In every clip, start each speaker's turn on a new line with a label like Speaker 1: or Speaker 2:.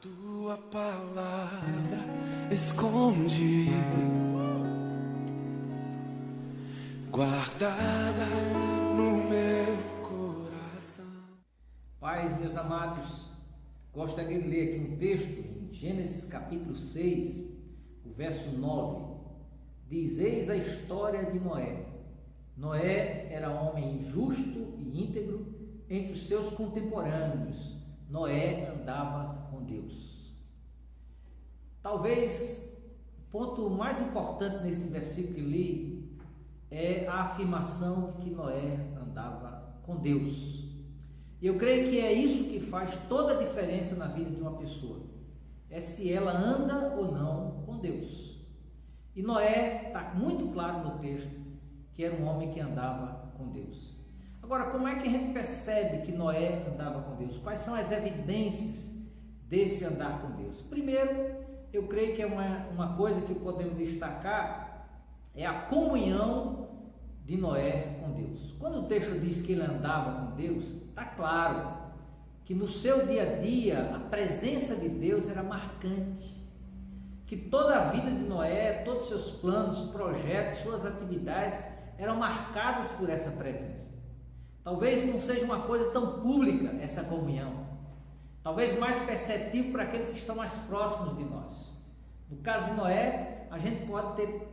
Speaker 1: Tua palavra esconde, guardada no meu coração.
Speaker 2: Pais, meus amados, gostaria de ler aqui um texto em Gênesis capítulo 6, o verso 9. Diz: eis a história de Noé. Noé era homem justo e íntegro entre os seus contemporâneos. Noé andava com Deus. Talvez o ponto mais importante nesse versículo que li é a afirmação de que Noé andava com Deus. E eu creio que é isso que faz toda a diferença na vida de uma pessoa. É se ela anda ou não com Deus. E Noé está muito claro no texto que era um homem que andava com Deus. Agora, como é que a gente percebe que Noé andava com Deus? Quais são as evidências desse andar com Deus? Primeiro, eu creio que é uma coisa que podemos destacar é a comunhão de Noé com Deus. Quando o texto diz que ele andava com Deus, está claro que no seu dia a dia a presença de Deus era marcante, que toda a vida de Noé, todos os seus planos, projetos, suas atividades eram marcadas por essa presença. Talvez não seja uma coisa tão pública essa comunhão, talvez mais perceptível para aqueles que estão mais próximos de nós. No caso de Noé, a gente pode ter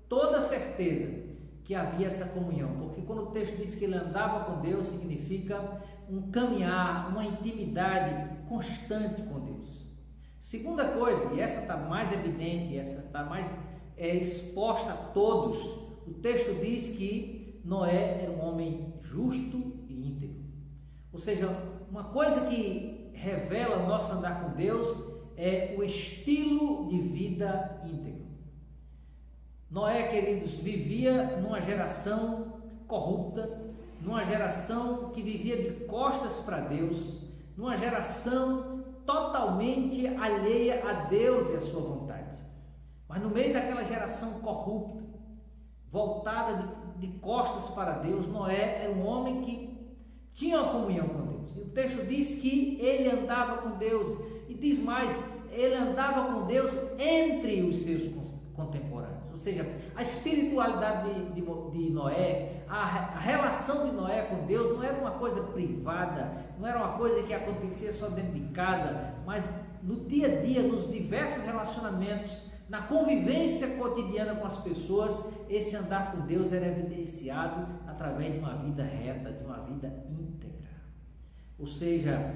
Speaker 2: toda a certeza que havia essa comunhão, porque quando o texto diz que ele andava com Deus, significa um caminhar, uma intimidade constante com Deus. Segunda coisa, e essa está mais evidente, essa está mais exposta a todos, o texto diz que Noé era um homem justo e íntegro. Ou seja, uma coisa que revela o nosso andar com Deus é o estilo de vida íntegro. Noé, queridos, vivia numa geração corrupta, numa geração que vivia de costas para Deus, numa geração totalmente alheia a Deus e a sua vontade. Mas no meio daquela geração corrupta, voltada de costas para Deus, Noé era um homem que tinha uma comunhão com Deus. E o texto diz que ele andava com Deus, e diz mais, ele andava com Deus entre os seus contemporâneos. Ou seja, a espiritualidade de Noé, a relação de Noé com Deus não era uma coisa privada, não era uma coisa que acontecia só dentro de casa, mas no dia a dia, nos diversos relacionamentos, na convivência cotidiana com as pessoas, esse andar com Deus era evidenciado através de uma vida reta, de uma vida íntegra. Ou seja,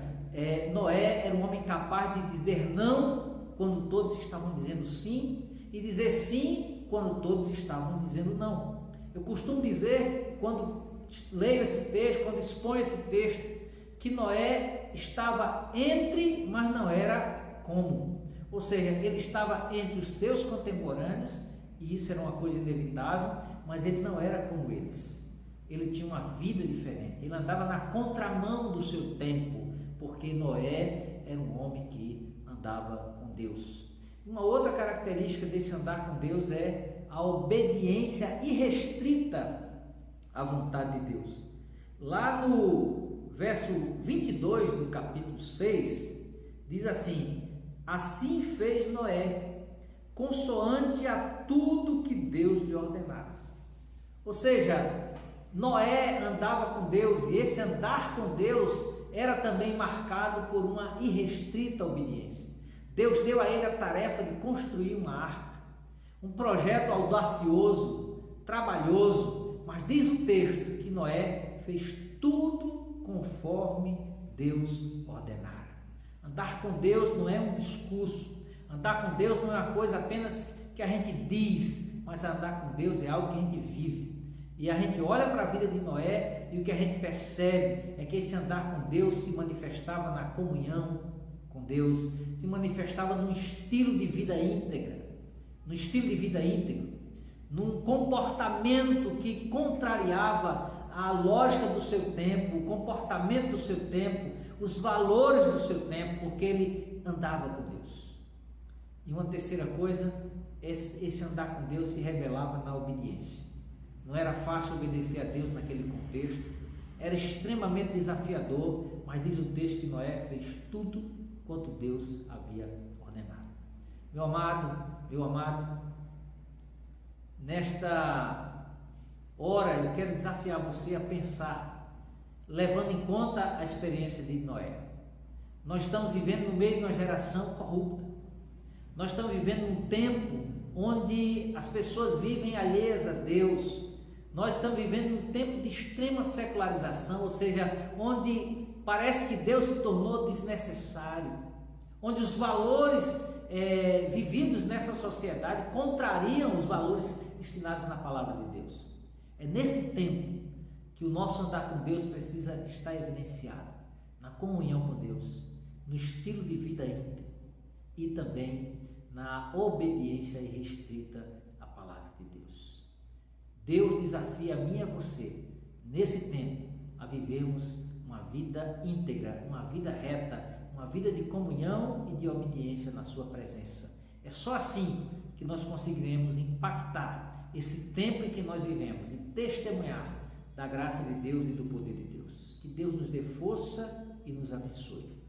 Speaker 2: Noé era um homem capaz de dizer não quando todos estavam dizendo sim, e dizer sim quando todos estavam dizendo não. Eu costumo dizer, quando leio esse texto, quando exponho esse texto, que Noé estava entre, mas não era como. Ou seja, ele estava entre os seus contemporâneos, e isso era uma coisa inevitável, mas ele não era como eles. Ele tinha uma vida diferente, ele andava na contramão do seu tempo, porque Noé era um homem que andava com Deus. Uma outra característica desse andar com Deus é a obediência irrestrita à vontade de Deus. Lá no verso 22 do capítulo 6, diz assim: assim fez Noé, consoante a tudo que Deus lhe ordenava. Ou seja, Noé andava com Deus, e esse andar com Deus era também marcado por uma irrestrita obediência. Deus deu a ele a tarefa de construir uma arca, um projeto audacioso, trabalhoso, mas diz o texto que Noé fez tudo conforme Deus ordenara. Andar com Deus não é um discurso, andar com Deus não é uma coisa apenas que a gente diz, mas andar com Deus é algo que a gente vive. E a gente olha para a vida de Noé e o que a gente percebe é que esse andar com Deus se manifestava na comunhão com Deus, se manifestava num estilo de vida íntegra, num comportamento que contrariava a lógica do seu tempo, o comportamento do seu tempo, os valores do seu tempo, porque ele andava com Deus. E uma terceira coisa, esse andar com Deus se revelava na obediência. Não era fácil obedecer a Deus naquele contexto, era extremamente desafiador, mas diz o texto que Noé fez tudo quanto Deus havia ordenado. Meu amado, nesta hora eu quero desafiar você a pensar, levando em conta a experiência de Noé. Nós estamos vivendo no meio de uma geração corrupta. Nós estamos vivendo num tempo onde as pessoas vivem alheias a Deus. Nós estamos vivendo num tempo de extrema secularização, ou seja, onde parece que Deus se tornou desnecessário, onde os valores vividos nessa sociedade contrariam os valores ensinados na palavra de Deus. É nesse tempo que o nosso andar com Deus precisa estar evidenciado na comunhão com Deus, no estilo de vida íntegro e também na obediência irrestrita à palavra de Deus. Deus desafia a mim e a você, nesse tempo, a vivermos uma vida íntegra, uma vida reta, uma vida de comunhão e de obediência na sua presença. É só assim que nós conseguiremos impactar esse tempo em que nós vivemos e testemunhar da graça de Deus e do poder de Deus. Que Deus nos dê força e nos abençoe.